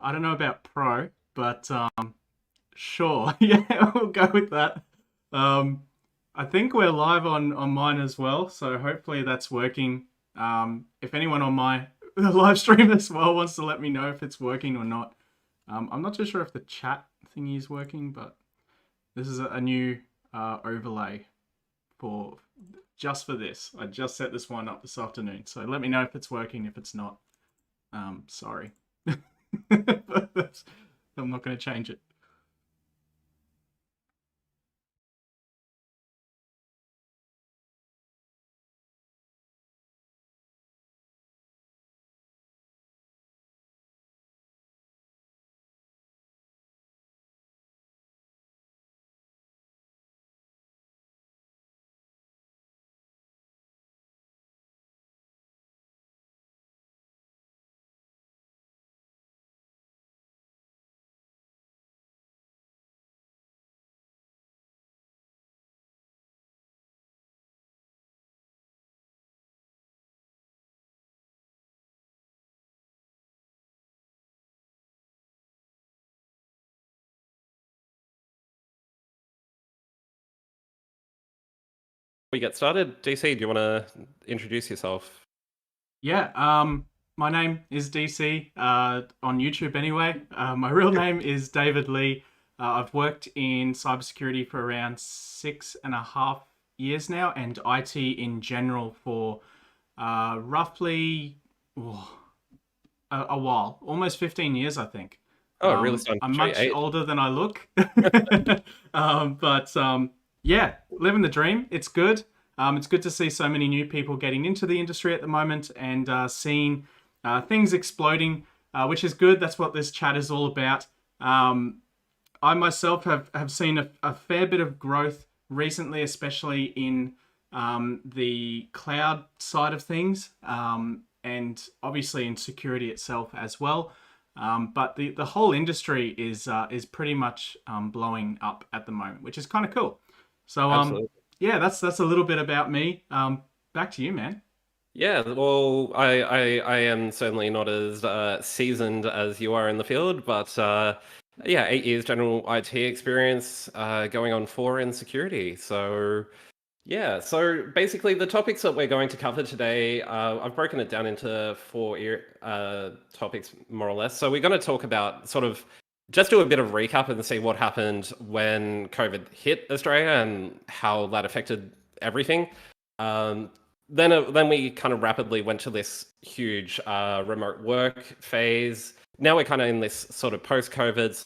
I don't know about pro, but sure. Yeah, we'll go with that. Um, I think we're live on mine as well, so hopefully that's working. If anyone on my live stream as well wants to let me know if it's working or not. I'm not too sure if the chat thingy is working, but this is a new overlay for just for this. I just set this one up this afternoon, so let me know if it's working. If it's not, sorry. But I'm not going to change it. We get started. DC, do you want to introduce yourself? Yeah, my name is DC on YouTube anyway. My real name is David Lee. I've worked in cybersecurity for around 6.5 years now, and IT in general for roughly a while, almost 15 years, I think. Oh, really starting I'm to show your much age. older than I look, but yeah, living the dream. It's good. It's good to see so many new people getting into the industry at the moment and seeing things exploding, which is good. That's what this chat is all about. I myself have seen a fair bit of growth recently, especially in the cloud side of things, and obviously in security itself as well. But the whole industry is pretty much blowing up at the moment, which is kind of cool. So Absolutely. yeah, that's a little bit about me. Back to you, man. Yeah, well, I am certainly not as seasoned as you are in the field, but yeah, 8 years general IT experience, going on four in security. So yeah, so basically the topics that we're going to cover today, I've broken it down into four topics more or less. So we're going to talk about sort of just do a bit of recap and see what happened when COVID hit Australia and how that affected everything. Um, then we kind of rapidly went to this huge remote work phase. Now we're kind of in this sort of post-COVID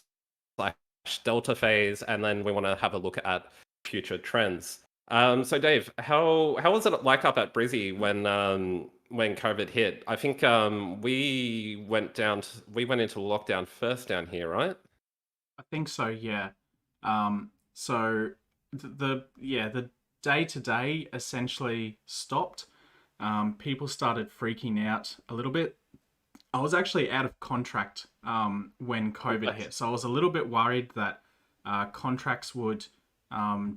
slash Delta phase, and then we want to have a look at future trends. So Dave, how was it like up at Brizzy when COVID hit? I think we went into lockdown first down here, right? I think so, yeah. So the day to day essentially stopped. People started freaking out a little bit. I was actually out of contract when COVID What? hit, so I was a little bit worried that contracts would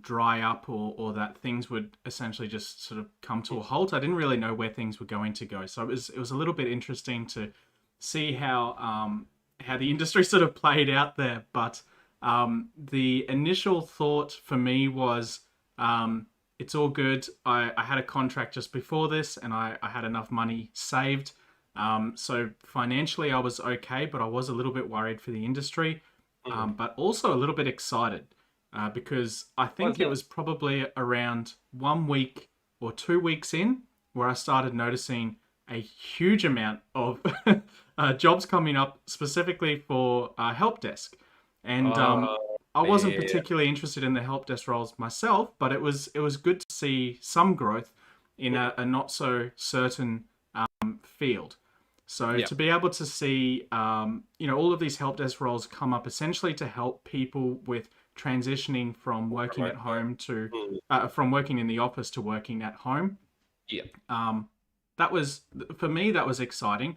dry up or that things would essentially just sort of come to a halt. I didn't really know where things were going to go, so it was a little bit interesting to see how the industry sort of played out there. But the initial thought for me was it's all good. I had a contract just before this, and I had enough money saved. So financially, I was okay, but I was a little bit worried for the industry, Mm. but also a little bit excited because I Was think it it? was probably around 1 week or 2 weeks in where I started noticing a huge amount of jobs coming up specifically for help desk. And I wasn't Yeah. particularly interested in the help desk roles myself, but it was good to see some growth in a not so certain field. So Yeah. to be able to see, all of these help desk roles come up essentially to help people with transitioning from working Remote at work. home to Mm. from working in the office to working at home. Yeah. Um, that was for me that was exciting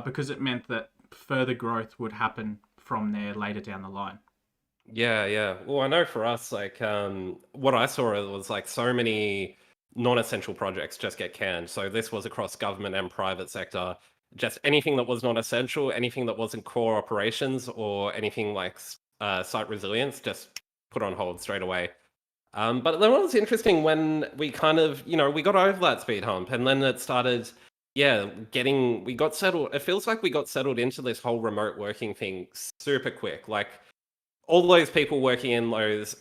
because it meant that further growth would happen from there later down the line. Yeah, yeah. Well, I know for us, like, what I saw was like so many non-essential projects just get canned. So this was across government and private sector. just anything that was not essential, anything that wasn't core operations, or anything like site resilience, just put on hold straight away. But then it was interesting when we kind of, we got over that speed hump, and then it started, yeah, we got settled. It feels like we got settled into this whole remote working thing super quick. Like all those people working in those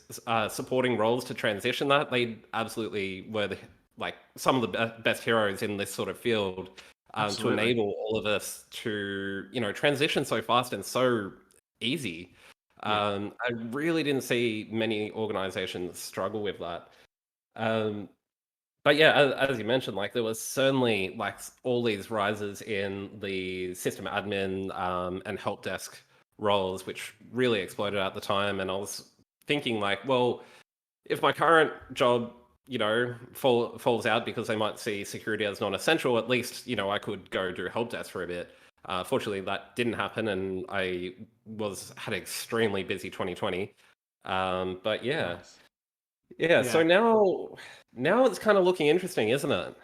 supporting roles to transition that, they absolutely were like some of the best heroes in this sort of field, to Absolutely. enable all of us to, transition so fast and so easy. Yeah. I really didn't see many organizations struggle with that. Um, but yeah, as you mentioned, like there was certainly like all these rises in the system admin and help desk roles, which really exploded at the time. And I was thinking like, well, if my current job, falls out because they might see security as non-essential, at least, I could go do help desk for a bit. Fortunately, that didn't happen, and I had extremely busy 2020. But yeah, Nice. yeah. So Yeah. now it's kind of looking interesting, isn't it?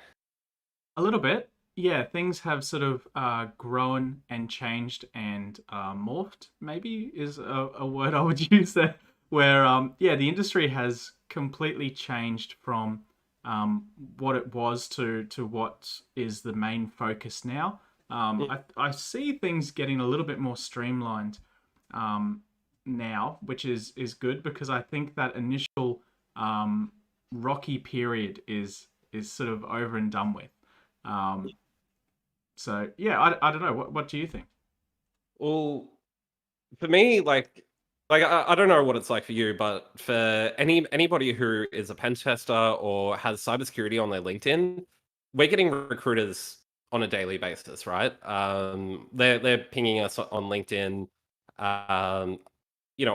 A little bit. Yeah, things have sort of grown and changed and morphed, maybe is a word I would use there, where, yeah, the industry has completely changed from what it was to what is the main focus now. Mm, I see things getting a little bit more streamlined um, now, which is good because I think that initial um, rocky period is sort of over and done with. Um, so yeah, I don't know. What do you think? Well, for me, like I don't know what it's like for you, but for anybody who is a pen tester or has cybersecurity on their LinkedIn, we're getting recruiters on a daily basis, right? They're pinging us on LinkedIn, um,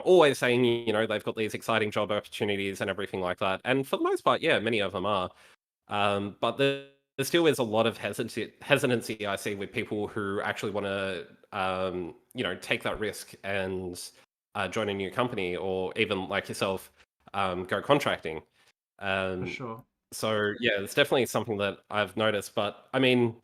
always saying, they've got these exciting job opportunities and everything like that. And for the most part, yeah, many of them are. But there still is a lot of hesitancy I see with people who actually want to, take that risk and join a new company, or even like yourself, go contracting. For Um, sure. so yeah, it's definitely something that I've noticed. But I mean,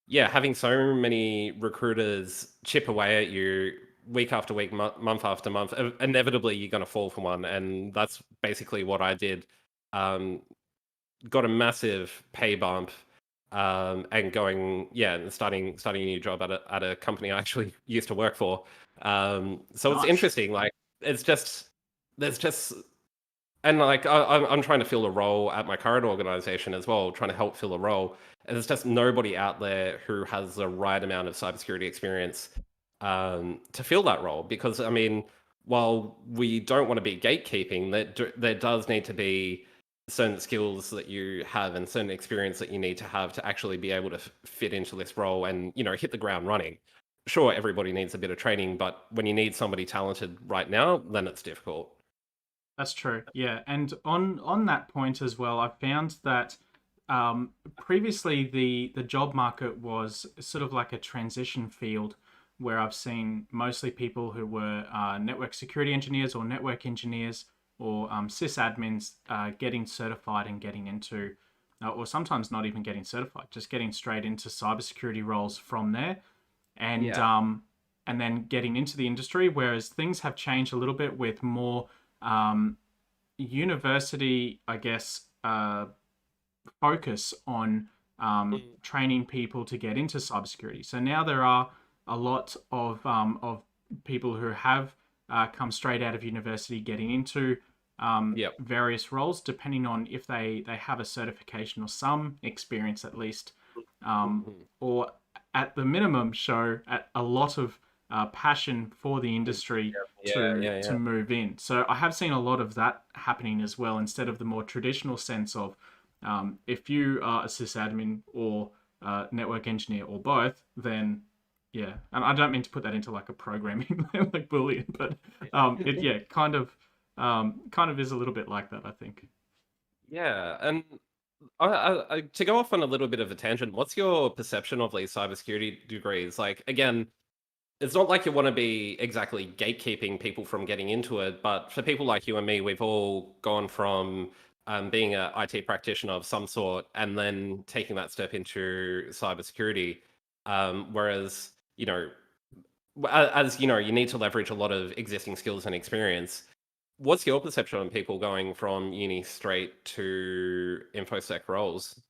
yeah, having so many recruiters chip away at you week after week, month after month, inevitably you're going to fall for one, and that's basically what I did. Um, got a massive pay bump, and going, yeah, and starting a new job at a company I actually used to work for. So it's Nice. interesting. Like it's just there's just and like I'm trying to fill a role at my current organization as well, trying to help fill a role. And there's just nobody out there who has the right amount of cybersecurity experience to fill that role. Because I mean, while we don't want to be gatekeeping, there does need to be certain skills that you have and certain experience that you need to have to actually be able to fit into this role and hit the ground running. Sure, everybody needs a bit of training, but when you need somebody talented right now, then it's difficult. That's true. Yeah, and on that point as well, I found that previously the job market was sort of like a transition field where I've seen mostly people who were network security engineers or network engineers or sysadmins getting certified and getting into, or sometimes not even getting certified, just getting straight into cybersecurity roles from there, and Yeah. um, and then getting into the industry. Whereas things have changed a little bit with more um, university, I guess, focus on Mm. training people to get into cybersecurity. So now there are a lot of people who have come straight out of university getting into Yep. various roles, depending on if they have a certification or some experience at least, um, Mhm. or at the minimum show a lot of passion for the Mm. industry Yeah, yeah, to yeah. move in. So I have seen a lot of that happening as well, instead of the more traditional sense of if you are a sysadmin or network engineer or both, then yeah. And I don't mean to put that into like a programming like Boolean, but it yeah kind of is a little bit like that, I think. Yeah, and to go off on a little bit of a tangent, what's your perception of these cybersecurity degrees? Like, again, it's not like you want to be exactly gatekeeping people from getting into it, but for people like you and me, we've all gone from being a IT practitioner of some sort and then taking that step into cybersecurity. Whereas, as you know, you need to leverage a lot of existing skills and experience. What's your perception on people going from uni straight to infosec roles?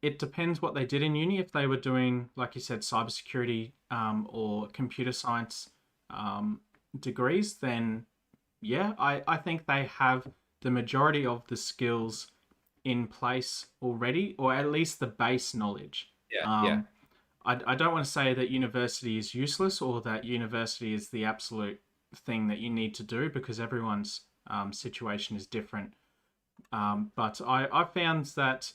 It depends what they did in uni. If they were doing, like you said, cybersecurity or computer science degrees, then yeah, I think they have the majority of the skills in place already, or at least the base knowledge. Yeah, yeah, Um, I don't want to say that university is useless or that university is the absolute thing that you need to do, because everyone's situation is different. But I found that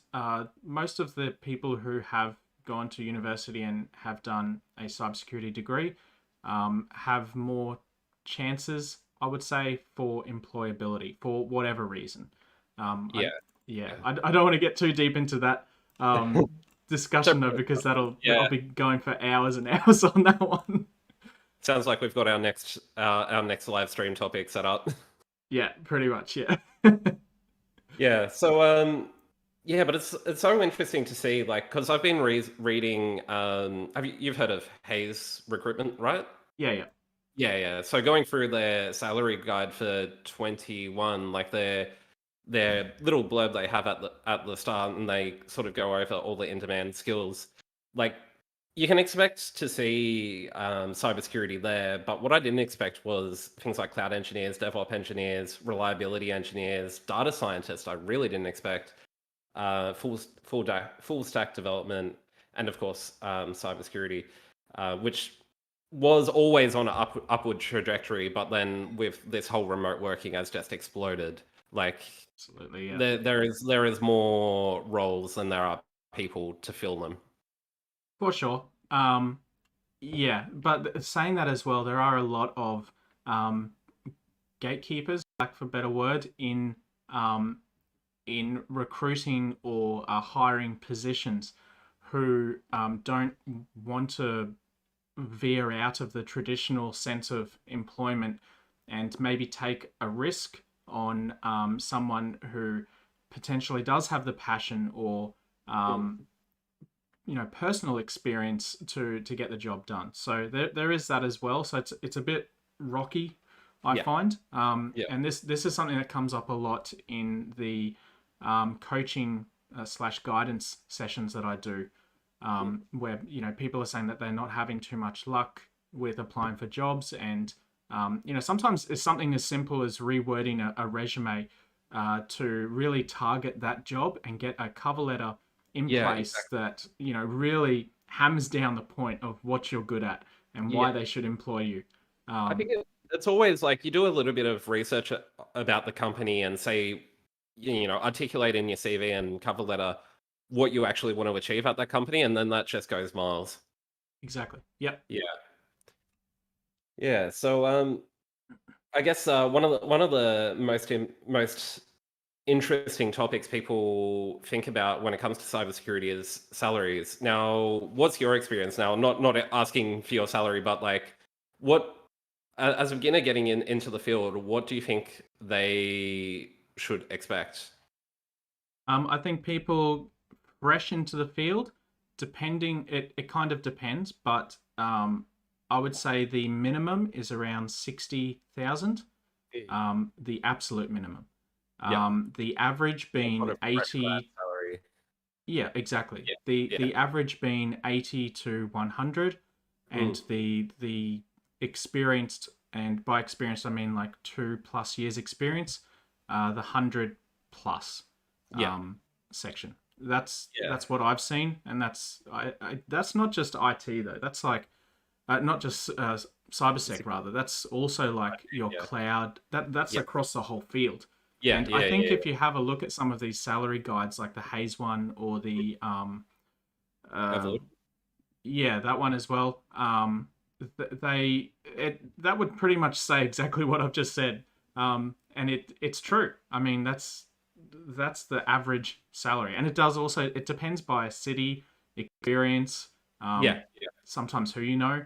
most of the people who have gone to university and have done a cybersecurity degree have more chances, I would say, for employability for whatever reason. Um, I, yeah, yeah, yeah. I don't want to get too deep into that discussion though, because I'll Yeah, be going for hours and hours on that one. sounds like we've got our next live stream topic set up. Yeah, pretty much. Yeah. Yeah. So yeah, but it's so interesting to see, like, because I've been reading. You've heard of Haze Recruitment, right? Yeah, yeah. Yeah, yeah. So going through their salary guide for 21, like their little blurb they have at the start, and they sort of go over all the in-demand skills. Like, you can expect to see cybersecurity there, but what I didn't expect was things like cloud engineers, DevOps engineers, reliability engineers, data scientists. I really didn't expect full stack development, and of course cybersecurity, which was always on an upward trajectory, but then with this whole remote working has just exploded. Like, Absolutely. Yeah. there is more roles than there are people to fill them. For sure. Yeah, but saying that as well, there are a lot of um, gatekeepers, lack for a better word, um, in recruiting or hiring positions who don't want to veer out of the traditional sense of employment and maybe take a risk on someone who potentially does have the passion or Mm. personal experience to get the job done. So there is that as well. So it's a bit rocky, I Yeah, find. yeah. And this is something that comes up a lot in the coaching slash guidance sessions that I do, Mm. where people are saying that they're not having too much luck with applying for jobs, and sometimes it's something as simple as rewording a resume to really target that job and get a cover letter in Yeah, place exactly. that hammers down the point of what you're good at and Yeah. why they should employ you. I Um, think it's always like you do a little bit of research about the company and say, articulate in your CV and cover letter what you actually want to achieve at that company, and then that just goes miles. exactly. Yep. Yeah. Yeah. So I guess one of the most interesting topics people think about when it comes to cybersecurity is salaries. Now, what's your experience now? Not asking for your salary, but like, what as a beginner getting into the field, what do you think they should expect? I think people fresh into the field, it kind of depends, but I would say the minimum is around 60,000, the absolute minimum. Yeah, The average on being a fresh grad 80. salary. Yeah, exactly. Yeah, yeah. The average being 80 to 100, Mm, and the experienced, and by experienced I mean like 2+ years experience, the 100 plus yeah, section. That's yeah. what I've seen, and that's not just IT though. That's like not just cybersec rather. That's also like your Yeah, cloud. That's yeah, across the whole field. yeah, And I yeah, think yeah. if you have a look at some of these salary guides, like the Hayes one or the uh, Evolution. yeah, that one as well, that would pretty much say exactly what I've just said. And it's true. I mean, that's the average salary, and it depends by city, experience, Yeah, um, yeah, sometimes who you know,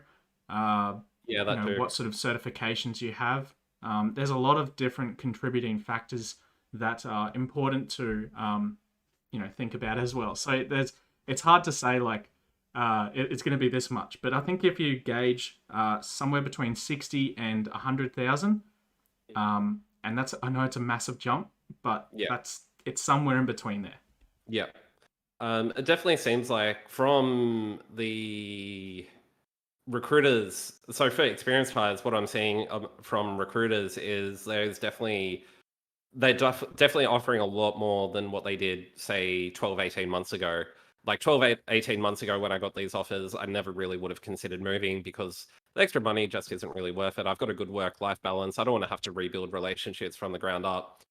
uh, yeah. That too. what sort of certifications you have. There's a lot of different contributing factors that are important to think about as well. So it's hard to say like it's going to be this much. But I think if you gauge somewhere between 60 and 100,000, and that's, I know it's a massive jump, but Yeah. it's somewhere in between there. Yeah. It definitely seems like from the recruiters, so for experienced hires, what I'm seeing from recruiters is definitely offering a lot more than what they did, say, 12, 18 months ago. Like 12, 18 months ago when I got these offers, I never really would have considered moving because the extra money just isn't really worth it. I've got a good work-life balance. I don't want to have to rebuild relationships from the ground up.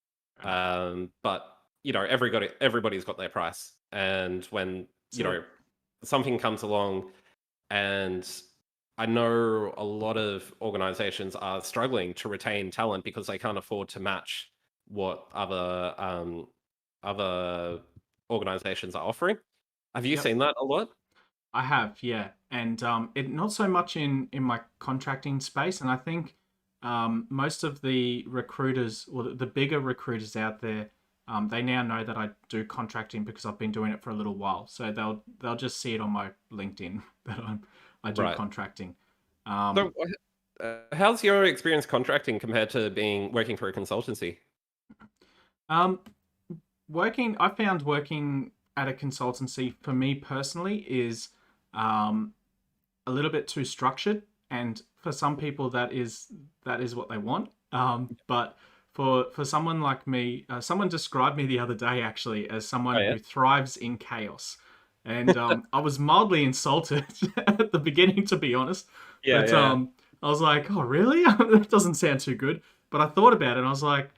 But everybody's got their price. And when, So, something comes along, and I know a lot of organizations are struggling to retain talent because they can't afford to match what other organizations are offering. Have you yep. seen that a lot? I have, yeah, and it not so much in my contracting space, and I think most of the recruiters, or the bigger recruiters out there, they now know that I do contracting because I've been doing it for a little while, so they'll just see it on my LinkedIn that I do Right. contracting. So, how's your experience contracting compared to working for a consultancy? Um, I found working at a consultancy for me personally is um, a little bit too structured, and for some people that is what they want. But for someone like me, someone described me the other day actually as Oh someone yeah, who thrives in chaos, and I was mildly insulted at the beginning, to be honest. yeah, But yeah, I was like, oh really? That doesn't sound too good. But I thought about it, and I was like,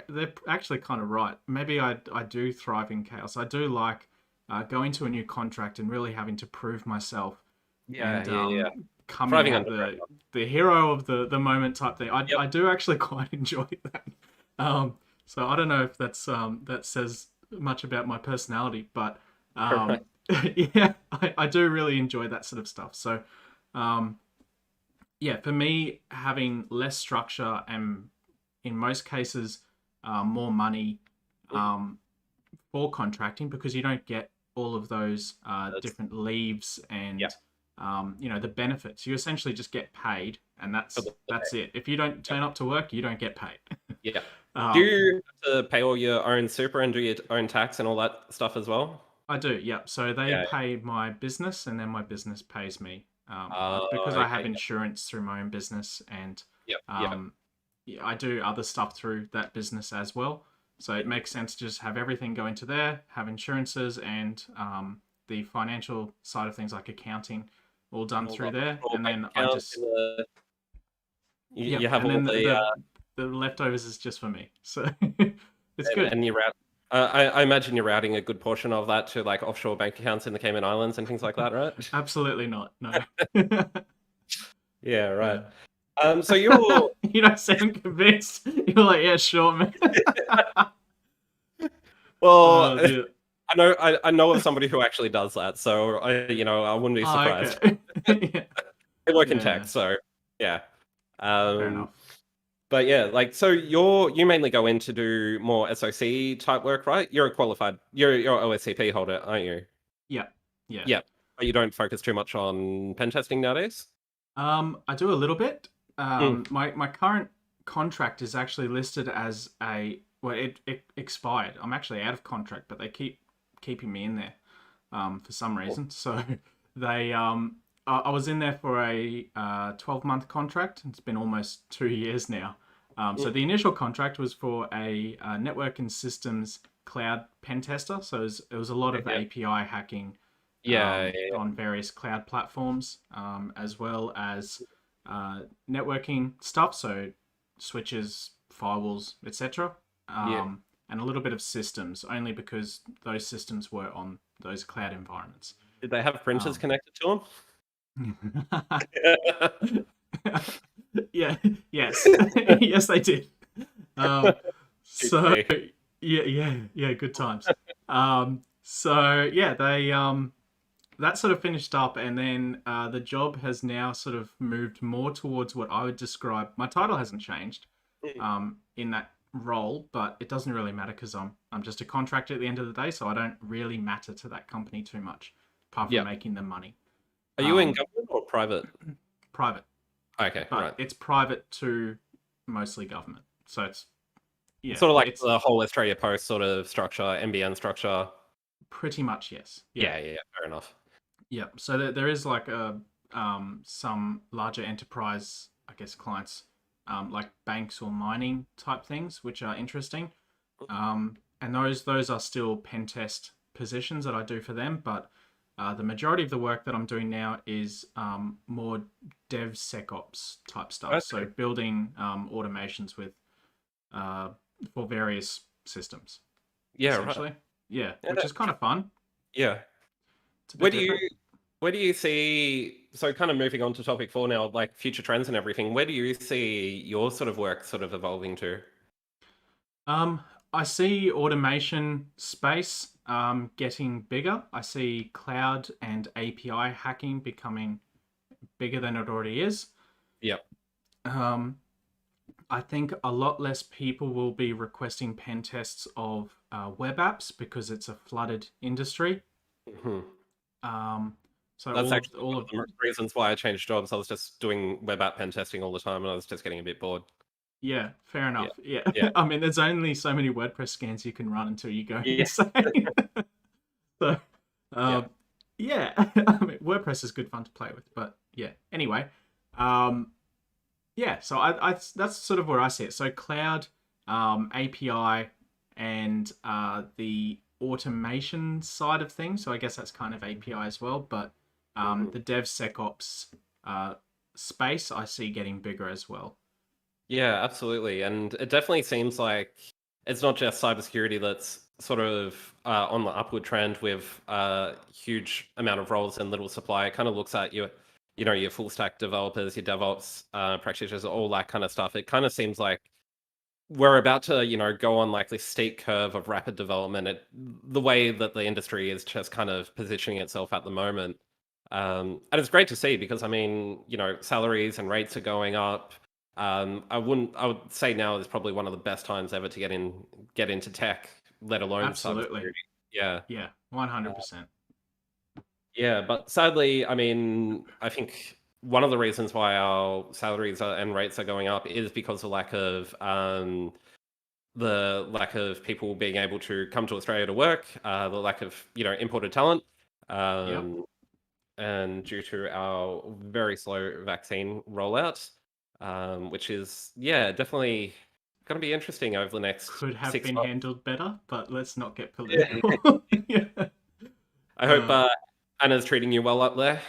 they're actually kind of right. Maybe I do thrive in chaos. I do like going to a new contract and really having to prove myself yeah, and yeah, yeah. coming Thriving out under pressure. the hero of the moment type thing. Yep. I do actually quite enjoy that. So I don't know if that says much about my personality, but All right. yeah, I do really enjoy that sort of stuff. So um, yeah, for me, having less structure and in most cases more money um, for contracting, because you don't get all of those That's, different leaves yeah. and the benefits. You essentially just get paid, and For the that's day. it. If you don't Yep. turn up to work, you don't get paid. Yeah. Do um, you have to pay all your own super and do your own tax and all that stuff as well? I do, yep. So they Yeah. pay my business, and then my business pays me because I have Okay. Yeah. insurance through my own business, and Yep. Yep. um, yeah, I do other stuff through that business as well. So it makes sense to just have everything go into there, have insurances and the financial side of things like accounting all done All through the there, offshore and bank then I accounts. just You yep, have and all then the the leftovers is just for me. So it's and, good. and you route. I imagine you're routing a good portion of that to like offshore bank accounts in the Cayman Islands and things like that, right? Absolutely not. No. Yeah, right. Yeah. So you're You don't sound convinced. You're like, yeah, sure, man. well. Oh dear. I know of somebody who actually does that, so I wouldn't be Oh, surprised. okay. Yeah. I work in tech, Yeah. so yeah. Fair Um, enough. but yeah, like so you mainly go in to do more SOC type work, right? You're OSCP holder, aren't you? Yeah. Yeah. Yeah. But you don't focus too much on pen testing nowadays? I do a little bit. Mm. My current contract is actually listed as it expired. I'm actually out of contract, but they keep keeping me in there, for some Cool. reason. So I was in there for a 12-month contract. It's been almost 2 years now. So Mm. the initial contract was for a network and systems cloud pen tester. So it was a lot of Yeah. API hacking Yeah, yeah, on various cloud platforms, as well as networking stuff, so switches, firewalls, etc., yeah. and a little bit of systems, only because those systems were on those cloud environments. Did they have printers Um, connected to them? yeah, yes, yes, they did. Um, so Okay. yeah, good times. So yeah, they that sort of finished up, and then the job has now sort of moved more towards what I would describe. My title hasn't changed in that role, but it doesn't really matter because I'm just a contractor at the end of the day, so I don't really matter to that company too much, apart from Yeah. making them money. Are you in Um, government or private? private, Okay, but right. it's private to mostly government. So it's yeah, Sort of like it's the whole Australia Post sort of structure, NBN structure. pretty much yes. Yeah, Yeah, yeah, yeah, fair enough. yeah. So there is like a some larger enterprise, I guess, clients like banks or mining type things, which are interesting. And those are still pen test positions that I do for them, but the majority of the work that I'm doing now is more DevSecOps type stuff. So Okay. building automations with uh, for various systems, Yeah, right. essentially. Yeah, Yeah, which is kind of fun. yeah. It's a bit Where do different. you where do you see, so kind of moving on to topic 4 now, like future trends and everything, where do you see your sort of work sort of evolving to? Um, I see automation space getting bigger. I see cloud and API hacking becoming bigger than it already is. Yep. Um, I think a lot less people will be requesting pen tests of web apps because it's a flooded industry. Mhm. Um, so That's actually all one of of the reasons why I changed jobs. I was just doing web app pen testing all the time, and I was just getting a bit bored. yeah, fair Yeah, enough. Yeah, yeah, I mean, there's only so many WordPress scans you can run until you go yeah, insane. So, yeah. um, yeah, I mean, WordPress is good fun to play with, but yeah. Anyway, um, yeah. So that's sort of where I see it. So cloud, API, and the automation side of things. So I guess that's kind of API as well, but Mhm. the DevSecOps uh, space I see getting bigger as well. Yeah, absolutely. And it definitely seems like it's not just cybersecurity that's sort of on the upward trend with a huge amount of roles and little supply. It kind of looks at your full stack developers, your DevOps practitioners, all that kind of stuff. It kind of seems like we're about to, go on like this steep curve of rapid development. The way that the industry is just kind of positioning itself at the moment. And it's great to see because I mean, salaries and rates are going up. I would say now is probably one of the best times ever to get into tech, let alone Absolutely. cybersecurity. Yeah. Yeah, Uh, 100%. yeah, but sadly, I mean, I think one of the reasons why our and rates are going up is because of the lack of people being able to come to Australia to work, the lack of imported talent, Yep. um, and due to our very slow vaccine rollout, which is definitely going to be interesting over the next Could have six been months. handled better, but let's not get Yeah. political. Yeah. I hope Uh, Anna's treating you well up there.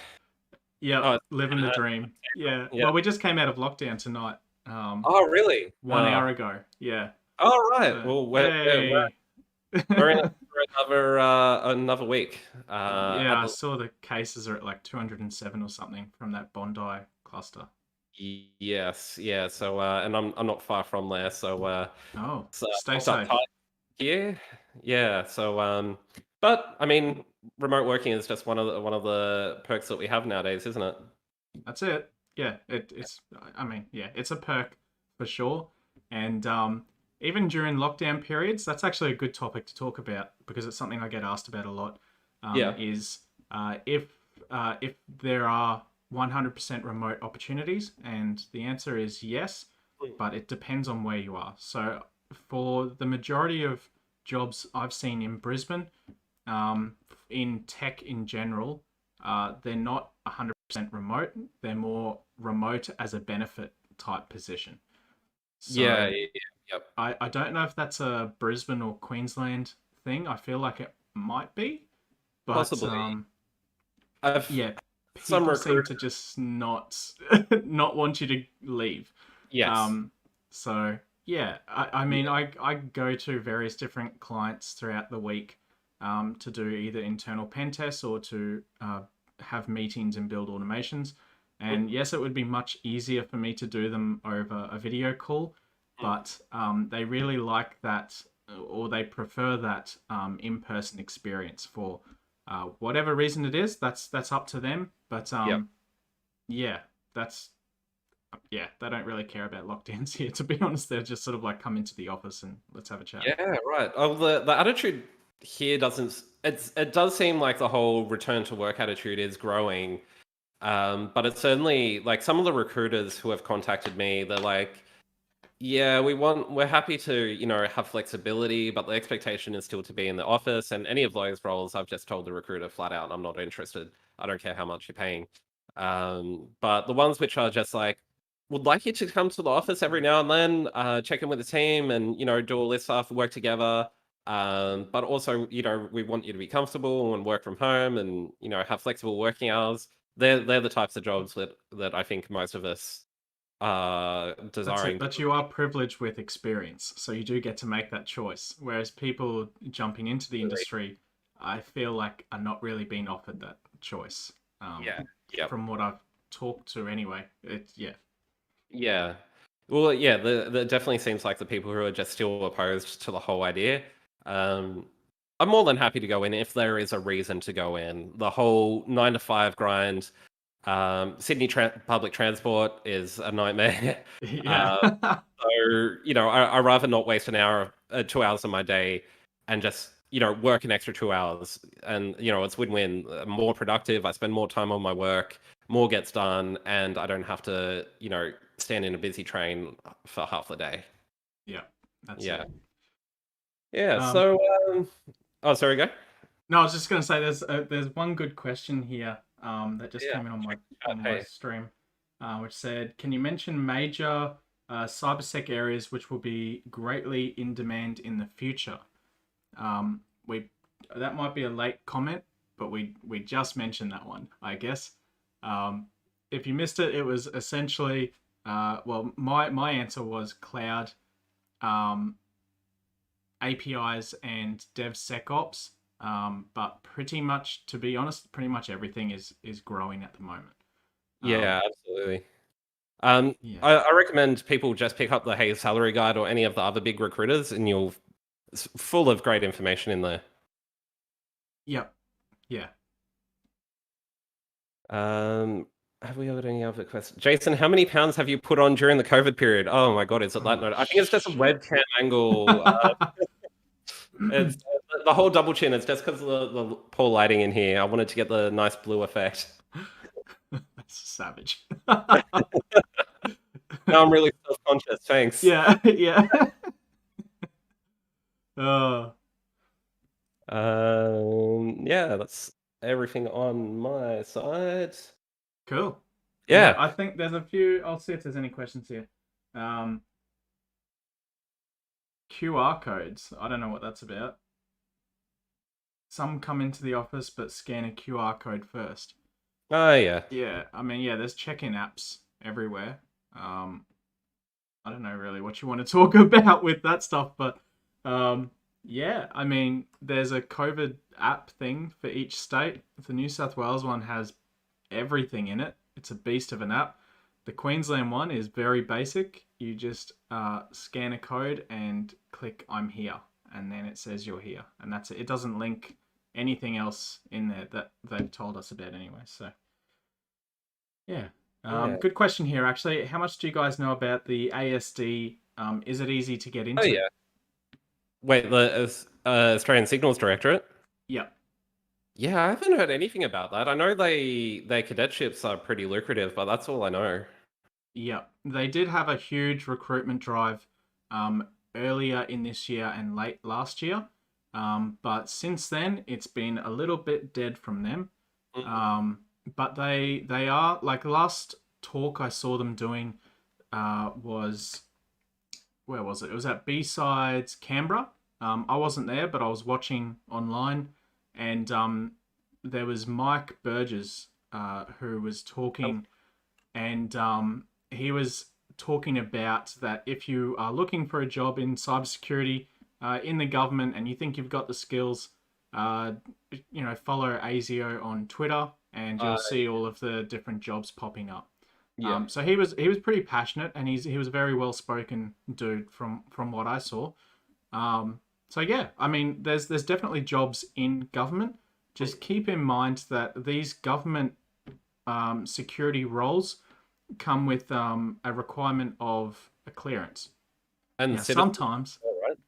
yep, Oh, living the Anna, dream. Yeah. yeah. Well, we just came out of lockdown tonight, Oh, really? 1 hour ago. Yeah. All right. So, Well, yay. we're in it for another week. Yeah, I saw the cases are at like 207 or something from that Bondi cluster. Yes, yeah. So, and I'm not far from there, so Oh, it's stay locked up safe. tight here. Yeah. So, but I mean, remote working is just one of the perks that we have nowadays, isn't it? That's it. Yeah, it's. I mean, yeah, it's a perk for sure. And even during lockdown periods, that's actually a good topic to talk about because it's something I get asked about a lot. Yeah. Is if there are 100% remote opportunities, and the answer is yes, but it depends on where you are. So for the majority of jobs I've seen in Brisbane, um, in tech in general, they're not 100% remote. They're more remote as a benefit type position. Yeah. So Yeah. Yep. I don't know if that's a Brisbane or Queensland thing. I feel like it might be, but Possibly. I've yeah, some people seem recruit. to just not not want you to leave. Yes. Um, so yeah, I Yeah. mean, I go to various different clients throughout the week to do either internal pen tests or to have meetings and build automations. And yes, it would be much easier for me to do them over a video call, but they really like that, or they prefer that in-person experience for whatever reason it is. That's up to them. But Yep. yeah, that's yeah, they don't really care about lockdowns here. To be honest, they're just sort of like come into the office and let's have a chat. Yeah, right. Oh, the attitude here doesn't. It does seem like the whole return to work attitude is growing. But it's certainly like some of the recruiters who have contacted me, they're like, yeah, we're happy to, have flexibility, but the expectation is still to be in the office. And any of those roles, I've just told the recruiter flat out, I'm not interested. I don't care how much you're paying. But the ones which are just like, would like you to come to the office every now and then, check in with the team and, do all this stuff, work together. But also, we want you to be comfortable and work from home and, have flexible working hours. They're the types of jobs that I think most of us are That's it. desiring. But you are privileged with experience, so you do get to make that choice. Whereas people jumping into the industry, I feel like are not really being offered that choice. Yeah. Yep. From what I've talked to, anyway, yeah. Yeah. Well, yeah, the definitely seems like the people who are just still opposed to the whole idea. I'm more than happy to go in if there is a reason to go in. The whole 9 to 5 grind, Sydney public transport is a nightmare. Yeah. So, I rather not waste an hour, 2 hours of my day and just, work an extra 2 hours. And, it's win-win. More productive. I spend more time on my work, more gets done, and I don't have to, stand in a busy train for half the day. Yeah, that's Yeah. it. Yeah. So, oh, sorry, go. No, I was just going to say there's one good question here that just Yeah. came in on Chat, my hey. stream, which said, "Can you mention major cybersec areas which will be greatly in demand in the future?" We That might be a late comment, but we just mentioned that one, I guess. If you missed it, it was essentially well, my answer was cloud, APIs, and DevSecOps. But pretty much, to be honest, pretty much everything is growing at the moment. Yeah, absolutely. Yeah. I recommend people just pick up the Haze Salary Guide or any of the other big recruiters, and it's full of great information in there. Yep. Yeah. Have we got any other questions? Jason, how many pounds have you put on during the COVID period? Oh my God, is it that Oh, note? I think it's just a shit. webcam angle. It's the whole double chin. It's just because of the poor lighting in here. I wanted to get the nice blue effect. That's savage. Now I'm really self-conscious. Thanks. Yeah, yeah. Oh, Yeah, that's everything on my side. cool. Yeah, Yeah. I think there's a few. I'll see if there's any questions here. Um, QR codes. I don't know what that's about. Some come into the office but scan a QR code first. Oh, yeah. Yeah, I mean, yeah, there's check-in apps everywhere. I don't know really what you want to talk about with that stuff, but yeah, I mean, there's a COVID app thing for each state. The New South Wales one has everything in it. It's a beast of an app. The Queensland one is very basic. You just scan a code and click "I'm here," and then it says you're here, and that's it. It doesn't link anything else in there that they've told us about anyway. So yeah. Yeah. Good question here, actually. How much do you guys know about the ASD? Is it easy to get Oh, into? yeah. Wait, the Australian Signals Directorate? Yep. Yeah, I haven't heard anything about that. I know their cadetships are pretty lucrative, but that's all I know. Yep. They did have a huge recruitment drive earlier in this year and late last year. But since then, it's been a little bit dead from them. But they are, like, the last talk I saw them doing was, where was it? It was at B-Sides Canberra. I wasn't there, but I was watching online, and there was Mike Burgess who was talking, and he was talking about that if you are looking for a job in cybersecurity in the government and you think you've got the skills, follow ASIO on Twitter, and you'll see all of the different jobs popping up. Yeah. So he was pretty passionate, and he was a very well spoken dude from what I saw. So yeah, I mean, there's definitely jobs in government. Just keep in mind that these government security roles come with a requirement of a clearance. And Now, sometimes, right?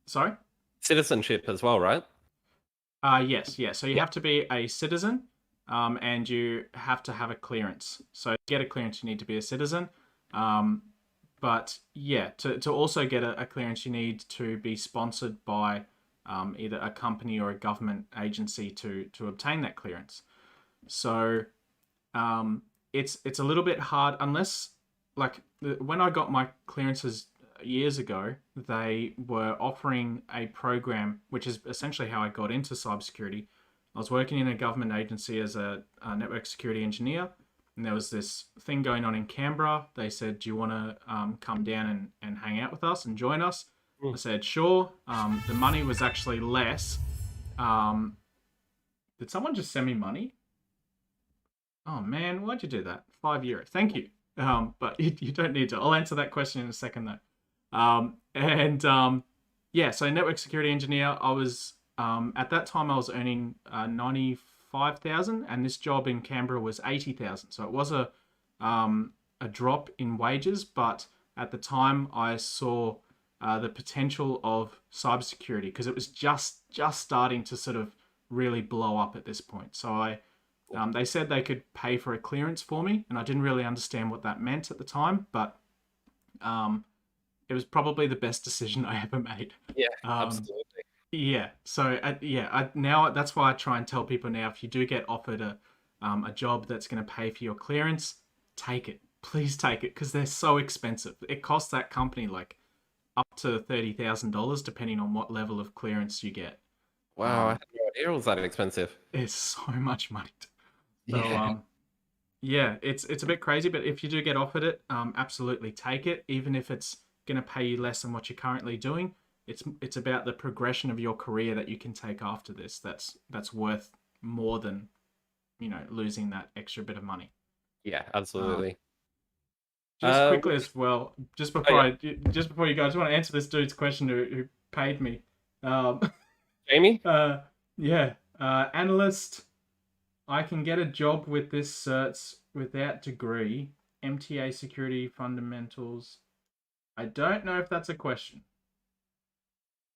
sorry. Citizenship as well, right? Yes, yeah. So you have to be a citizen. and you have to have a clearance. So to get a clearance, you need to be a citizen. But yeah, to also get a clearance, you need to be sponsored by either a company or a government agency to obtain that clearance. So it's a little bit hard unless, like, when I got my clearances years ago, they were offering a program, which is essentially how I got into cybersecurity. I was working in a government agency as a network security engineer, and there was this thing going on in Canberra. They said, "Do you want to come down and hang out with us and join us?" I said, "Sure." The money was actually less. Did someone just send me money? Oh man, why'd you do that? €5. Thank you. But you don't need to. I'll answer that question in a second though. Yeah, so network security engineer, I was at that time I was earning 95,000, and this job in Canberra was 80,000. So it was a drop in wages, but at the time I saw the potential of cybersecurity because it was just starting to sort of really blow up at this point. So they said they could pay for a clearance for me, and I didn't really understand what that meant at the time, but it was probably the best decision I ever made. Yeah, absolutely. Yeah. So now that's why I try and tell people now, if you do get offered a job that's going to pay for your clearance, take it. Please take it, because they're so expensive. It costs that company like up to $30,000 depending on what level of clearance you get. Wow, I had no idea it was that expensive. It's so much money. So Yeah. yeah, it's a bit crazy, but if you do get offered it, absolutely take it, even if it's going to pay you less than what you're currently doing. It's about the progression of your career that you can take after this. That's worth more than, losing that extra bit of money. Yeah, absolutely. Just Uh, quickly as well, oh yeah, just before you go, I just want to answer this dude's question who paid me. Um, Jamie? yeah, analyst. I can get a job with this certs without degree. MTA security fundamentals. I don't know if that's a question.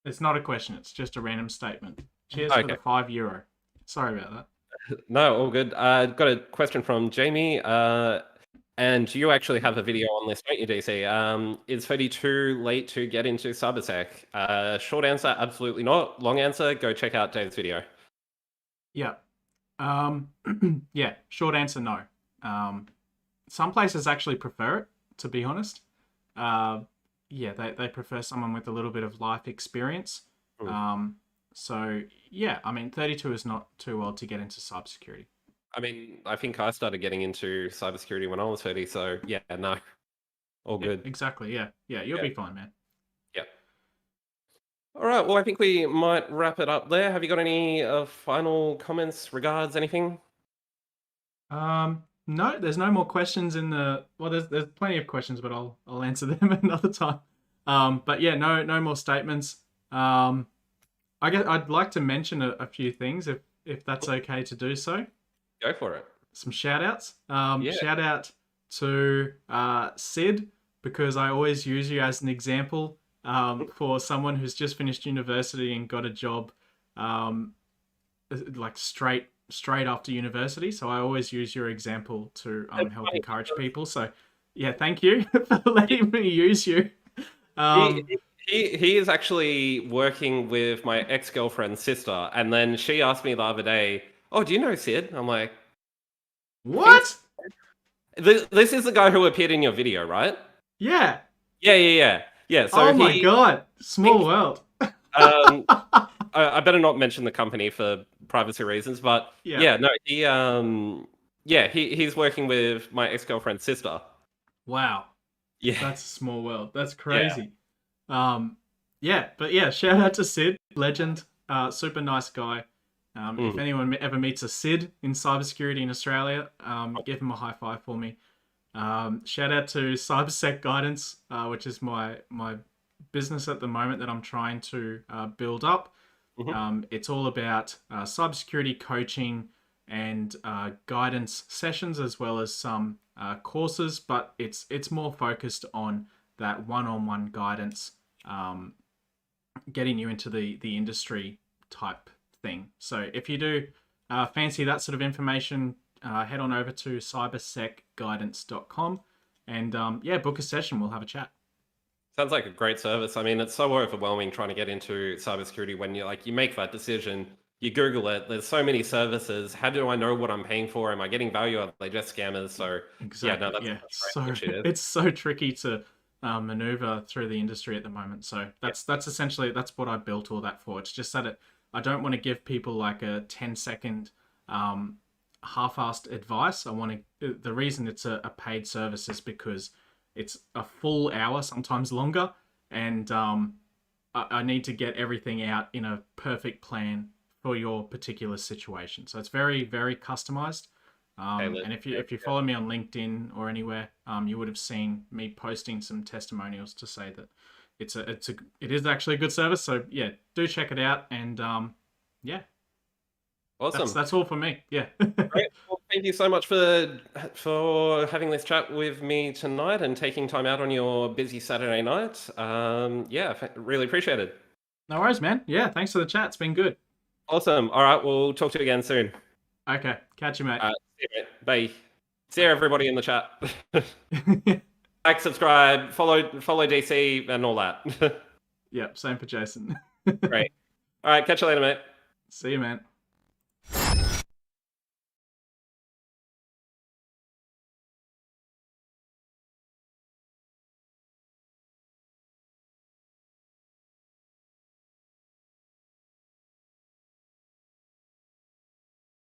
It's not a question. It's just a random statement. Cheers for the Okay. €5. Sorry about that. No, all good. Got a question from Jamie. And you actually have a video on this, don't you, DC? Is 32 late to get into Cybersec? Short answer, absolutely not. Long answer, go check out Dave's video. Yeah. Yeah. Short answer, no. Some places actually prefer it, to be honest. Yeah, they prefer someone with a little bit of life experience. So yeah, I mean, 32 is not too old to get into cybersecurity. I mean, I think I started getting into cybersecurity when I was 30, so yeah, no, all Yeah, good. exactly. Yeah, you'll Yeah. be fine, man. Yeah. All right, well, I think we might wrap it up there. Have you got any final comments, regards, anything? No, there's no more questions in the. Well, there's plenty of questions, but I'll answer them another time. But yeah, no more statements. I guess I'd like to mention a few things if that's okay to do so. Go for it. Some shout outs. Yeah. Shout out to Sid, because I always use you as an example for someone who's just finished university and got a job like straight after university. So I always use your example to That's help funny encourage because people. So yeah, thank you for letting me use you. he, Um, he is actually working with my ex-girlfriend's sister, and then she asked me the other day, "Oh, do you know Sid?" I'm like, "I think what? this is the guy who appeared in your video, right?" Yeah. Yeah. So Oh my God. Small think world. um, I better not mention the company for privacy reasons, but Yeah. yeah, no, he's working with my ex-girlfriend's sister. Wow. Yeah, That's a small world. That's yeah. crazy. Yeah, but yeah, shout out to Sid, legend, super nice guy. If Mm. anyone ever meets a Sid in cybersecurity in Australia, give him a high five for me. Shout out to Cybersec Guidance, which is my business at the moment that I'm trying to build up. Mhm. It's all about cybersecurity coaching and guidance sessions, as well as some courses, but it's more focused on that one-on-one guidance, getting you into the industry type thing. So if you do fancy that sort of information, head on over to cybersecguidance.com and book a session. We'll have a chat. Sounds like a great service. I mean, it's so overwhelming trying to get into cybersecurity when you make that decision, you Google it. There's so many services. How do I know what I'm paying for? Am I getting value? Are they just scammers? So exactly. It's so tricky to maneuver through the industry at the moment. So that's essentially what I built all that for. It's just that I don't want to give people like a 10-second half-assed advice. The reason it's a paid service is because it's a full hour, sometimes longer, and I need to get everything out in a perfect plan for your particular situation. So it's very, very customized. And if you follow me on LinkedIn or anywhere, you would have seen me posting some testimonials to say that it is actually a good service. So yeah, do check it out. And awesome. That's all for me. Yeah. Great. Well, thank you so much for having this chat with me tonight and taking time out on your busy Saturday night. Really appreciate it. No worries, man. Yeah, thanks for the chat. It's been good. Awesome. All right, we'll talk to you again soon. Okay, catch you, mate. See you, mate. Bye. See you, everybody in the chat. Like, subscribe, follow DC, and all that. Yep, same for Jason. Great. All right, catch you later, mate. See you, man.